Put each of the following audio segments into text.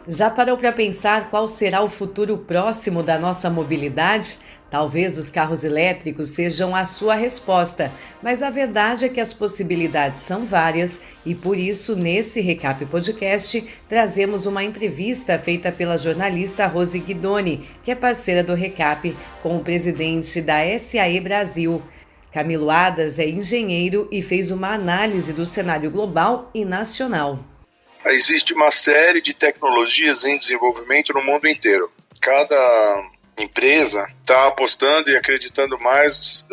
Já parou para pensar qual será o futuro próximo da nossa mobilidade? Talvez os carros elétricos sejam a sua resposta, mas a verdade é que as possibilidades são várias e por isso, nesse Recap Podcast, trazemos uma entrevista feita pela jornalista Rose Guidoni, que é parceira do Recap, com o presidente da SAE Brasil. Camilo Hadas é engenheiro e fez uma análise do cenário global e nacional. Existe uma série de tecnologias em desenvolvimento no mundo inteiro. Cada empresa está apostando e acreditando mais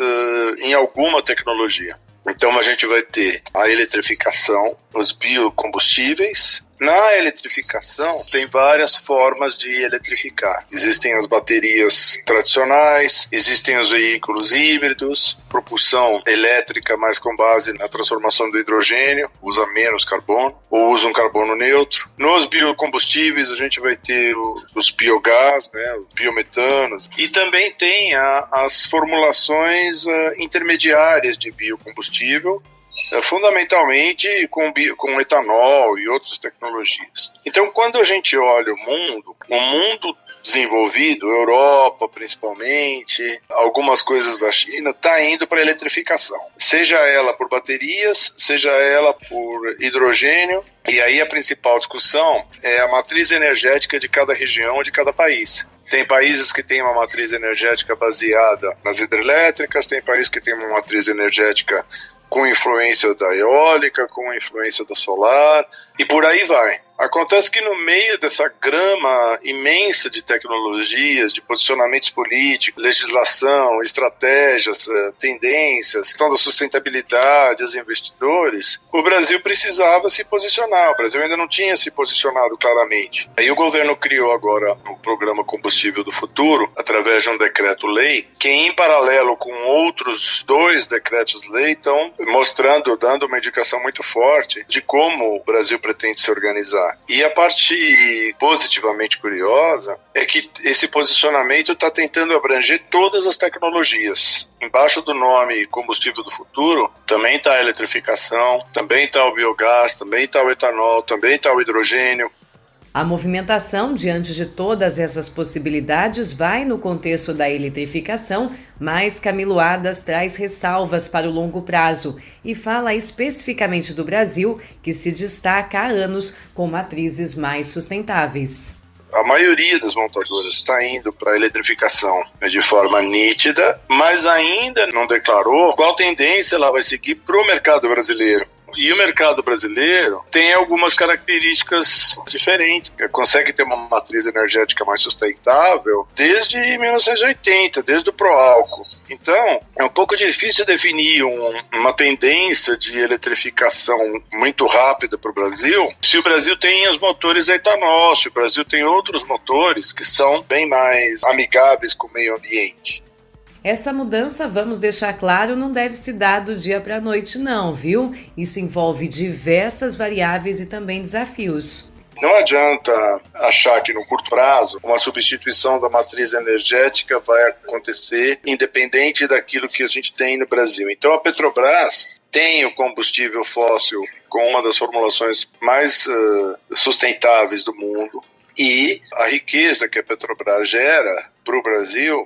em alguma tecnologia. Então a gente vai ter a eletrificação, os biocombustíveis. Na eletrificação tem várias formas de eletrificar. Existem as baterias tradicionais, existem os veículos híbridos, propulsão elétrica mais com base na transformação do hidrogênio, usa menos carbono, ou usa um carbono neutro. Nos biocombustíveis a gente vai ter os biogás, os biometanos, e também tem as formulações intermediárias de biocombustível, fundamentalmente com etanol e outras tecnologias. Então, quando a gente olha o mundo desenvolvido, Europa principalmente, algumas coisas da China, está indo para a eletrificação. Seja ela por baterias, seja ela por hidrogênio, e aí a principal discussão é a matriz energética de cada região, de cada país. Tem países que têm uma matriz energética baseada nas hidrelétricas, tem países que têm uma matriz energética com influência da eólica, com influência da solar, e por aí vai. Acontece que no meio dessa grama imensa de tecnologias, de posicionamentos políticos, legislação, estratégias, tendências, questão da sustentabilidade, os investidores, o Brasil precisava se posicionar. O Brasil ainda não tinha se posicionado claramente. Aí o governo criou agora o Programa Combustível do Futuro, através de um decreto-lei, que em paralelo com outros 2 decretos-lei estão mostrando, dando uma indicação muito forte de como o Brasil pretende se organizar. E a parte positivamente curiosa é que esse posicionamento está tentando abranger todas as tecnologias. Embaixo do nome Combustível do Futuro também está a eletrificação, também está o biogás, também está o etanol, também está o hidrogênio. A movimentação diante de todas essas possibilidades vai no contexto da eletrificação, mas Camilo Hadas traz ressalvas para o longo prazo e fala especificamente do Brasil, que se destaca há anos com matrizes mais sustentáveis. A maioria das montadoras está indo para a eletrificação de forma nítida, mas ainda não declarou qual tendência ela vai seguir para o mercado brasileiro. E o mercado brasileiro tem algumas características diferentes. Consegue ter uma matriz energética mais sustentável desde 1980, desde o pró-álcool. Então, é um pouco difícil definir uma tendência de eletrificação muito rápida para o Brasil, se o Brasil tem os motores a etanol, se o Brasil tem outros motores que são bem mais amigáveis com o meio ambiente. Essa mudança, vamos deixar claro, não deve se dar do dia para a noite não, viu? Isso envolve diversas variáveis e também desafios. Não adianta achar que no curto prazo uma substituição da matriz energética vai acontecer independente daquilo que a gente tem no Brasil. Então a Petrobras tem o combustível fóssil com uma das formulações mais sustentáveis do mundo, e a riqueza que a Petrobras gera para o Brasil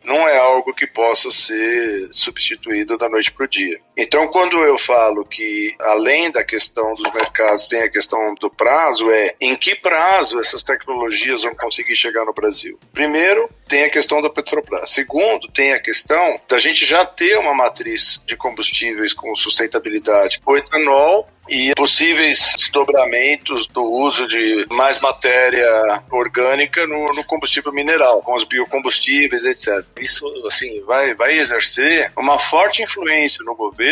não é algo que possa ser substituído da noite para o dia. Então, quando eu falo que, além da questão dos mercados, tem a questão do prazo, em que prazo essas tecnologias vão conseguir chegar no Brasil? Primeiro, tem a questão da Petrobras. Segundo, tem a questão da gente já ter uma matriz de combustíveis com sustentabilidade. O etanol e possíveis desdobramentos do uso de mais matéria orgânica no combustível mineral, com os biocombustíveis, etc. Isso, assim, vai exercer uma forte influência no governo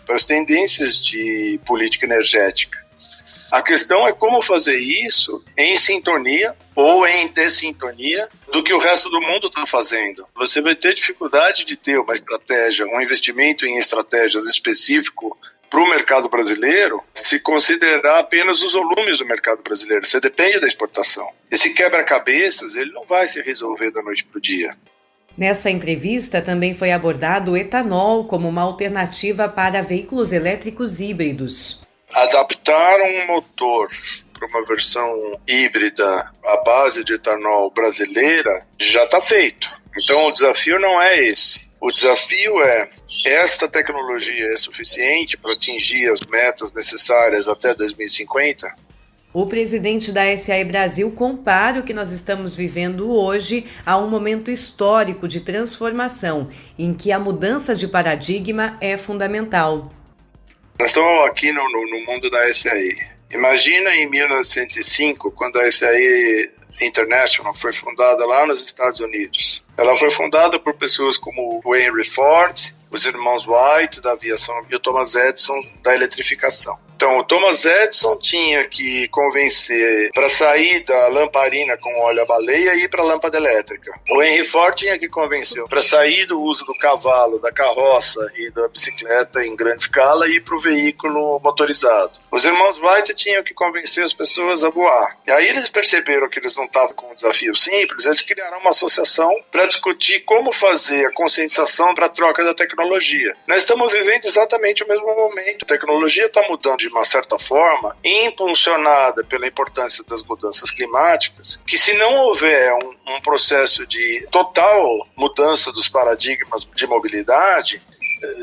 para as tendências de política energética. A questão é como fazer isso em sintonia ou em dessintonia do que o resto do mundo está fazendo. Você vai ter dificuldade de ter uma estratégia, um investimento em estratégias específico para o mercado brasileiro se considerar apenas os volumes do mercado brasileiro. Você depende da exportação. Esse quebra-cabeças ele não vai se resolver da noite para o dia. Nessa entrevista também foi abordado o etanol como uma alternativa para veículos elétricos híbridos. Adaptar um motor para uma versão híbrida à base de etanol brasileira já está feito. Então o desafio não é esse. O desafio é: esta tecnologia é suficiente para atingir as metas necessárias até 2050? O presidente da SAE Brasil compara o que nós estamos vivendo hoje a um momento histórico de transformação, em que a mudança de paradigma é fundamental. Nós estamos aqui no mundo da SAE. Imagina em 1905, quando a SAE International foi fundada lá nos Estados Unidos. Ela foi fundada por pessoas como o Henry Ford, os irmãos Wright da aviação e o Thomas Edison da eletrificação. Então, o Thomas Edison tinha que convencer para sair da lamparina com óleo a baleia e ir para a lâmpada elétrica. O Henry Ford tinha que convencer para sair do uso do cavalo, da carroça e da bicicleta em grande escala e ir para o veículo motorizado. Os irmãos Wright tinham que convencer as pessoas a voar. E aí eles perceberam que eles não estavam com um desafio simples, eles criaram uma associação para discutir como fazer a conscientização para a troca da tecnologia. Nós estamos vivendo exatamente o mesmo momento. A tecnologia está mudando de uma certa forma, impulsionada pela importância das mudanças climáticas, que se não houver um processo de total mudança dos paradigmas de mobilidade,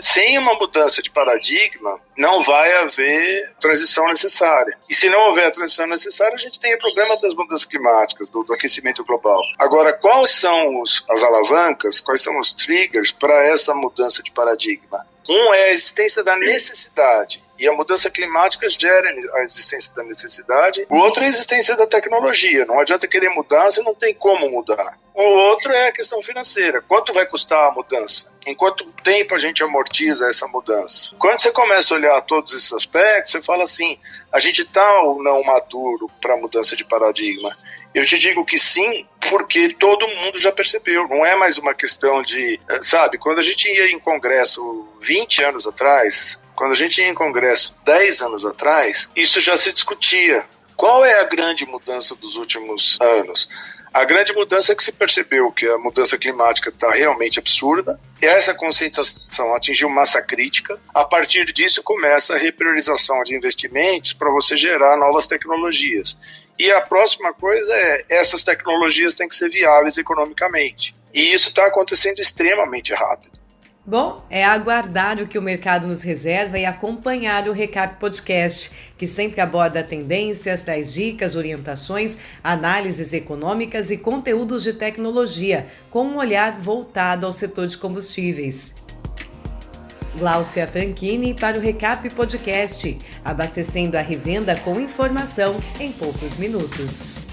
sem uma mudança de paradigma, não vai haver transição necessária. E se não houver a transição necessária, a gente tem o problema das mudanças climáticas, do aquecimento global. Agora, quais são as alavancas, quais são os triggers para essa mudança de paradigma? Um é a existência da necessidade, e a mudança climática gera a existência da necessidade. O outro é a existência da tecnologia. Não adianta querer mudar se não tem como mudar. O outro é a questão financeira. Quanto vai custar a mudança? Em quanto tempo a gente amortiza essa mudança? Quando você começa a olhar todos esses aspectos, você fala assim, a gente está ou não maduro para a mudança de paradigma? Eu te digo que sim, porque todo mundo já percebeu. Não é mais uma questão de... Sabe, quando a gente ia em congresso 20 anos atrás, quando a gente ia em congresso 10 anos atrás, isso já se discutia. Qual é a grande mudança dos últimos anos? A grande mudança é que se percebeu que a mudança climática está realmente absurda, e essa conscientização atingiu massa crítica. A partir disso começa a repriorização de investimentos para você gerar novas tecnologias. E a próxima coisa é, essas tecnologias têm que ser viáveis economicamente. E isso está acontecendo extremamente rápido. Bom, é aguardar o que o mercado nos reserva e acompanhar o Recap Podcast, que sempre aborda tendências, traz dicas, orientações, análises econômicas e conteúdos de tecnologia, com um olhar voltado ao setor de combustíveis. Gláucia Franchini para o Recap Podcast, abastecendo a revenda com informação em poucos minutos.